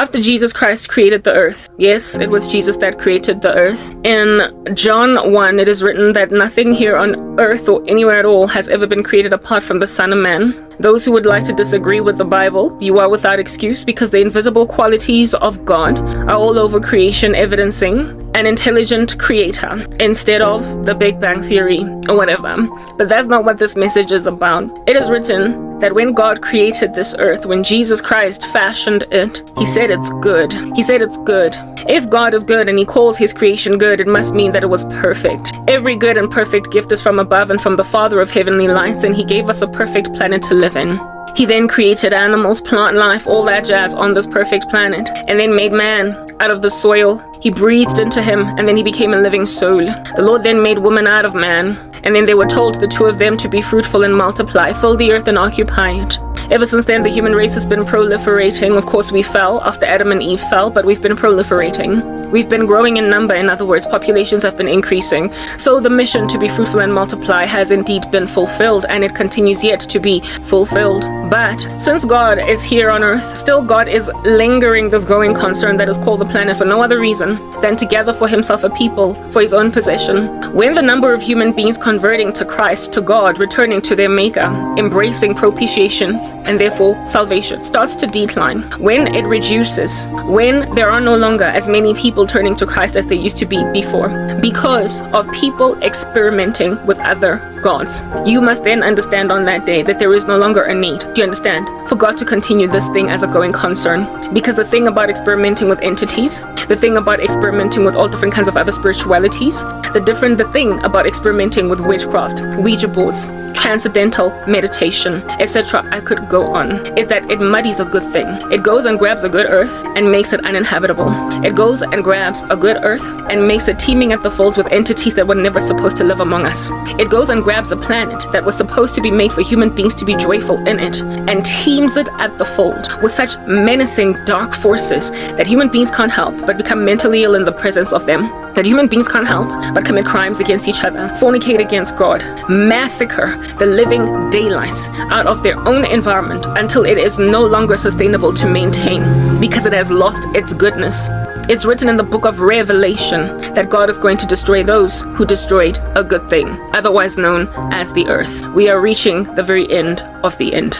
after Jesus Christ created the earth, yes, it was Jesus that created the earth. In John 1, it is written that nothing here on earth or anywhere at all has ever been created apart from the Son of Man. Those who would like to disagree with the Bible, you are without excuse, because the invisible qualities of God are all over creation, evidencing an intelligent creator instead of the Big Bang Theory or whatever. But that's not what this message is about. It is written that when God created this earth, when Jesus Christ fashioned it, he said it's good. He said it's good. If God is good and he calls his creation good, it must mean that it was perfect. Every good and perfect gift is from above and from the Father of heavenly lights, and he gave us a perfect planet to live in. He then created animals, plant life, all that jazz on this perfect planet, and then made man out of the soil. He breathed into him, and then he became a living soul. The Lord then made woman out of man, and then they were told, the two of them, to be fruitful and multiply, fill the earth and occupy it. Ever since then, the human race has been proliferating. Of course, we fell after Adam and Eve fell, but we've been proliferating. We've been growing in number. In other words, populations have been increasing. So the mission to be fruitful and multiply has indeed been fulfilled, and it continues yet to be fulfilled. But since God is here on earth, still God is lingering this growing concern that is called the planet for no other reason than to gather for himself a people for his own possession. When the number of human beings converting to Christ, to God, returning to their Maker, embracing propitiation, and therefore salvation, starts to decline, when it reduces, when there are no longer as many people turning to Christ as there used to be before, because of people experimenting with other gods, you must then understand on that day that there is no longer a need, do you understand, for God to continue this thing as a going concern. Because the thing about experimenting with entities, the thing about experimenting with all different kinds of other spiritualities, the thing about experimenting with witchcraft, Ouija boards, transcendental meditation, etc., I could go on, is that it muddies a good thing. It goes and grabs a good earth and makes it uninhabitable. It goes and grabs a good earth and makes it teeming at the folds with entities that were never supposed to live among us. It goes and grabs a planet that was supposed to be made for human beings to be joyful in it and teems it at the fold with such menacing dark forces that human beings can't help but become mentally ill in the presence of them, that human beings can't help but commit crimes against each other, fornicate against God, massacre the living daylights out of their own environment until it is no longer sustainable to maintain because it has lost its goodness. It's written in the book of Revelation that God is going to destroy those who destroyed a good thing, otherwise known as the earth. We are reaching the very end of the end.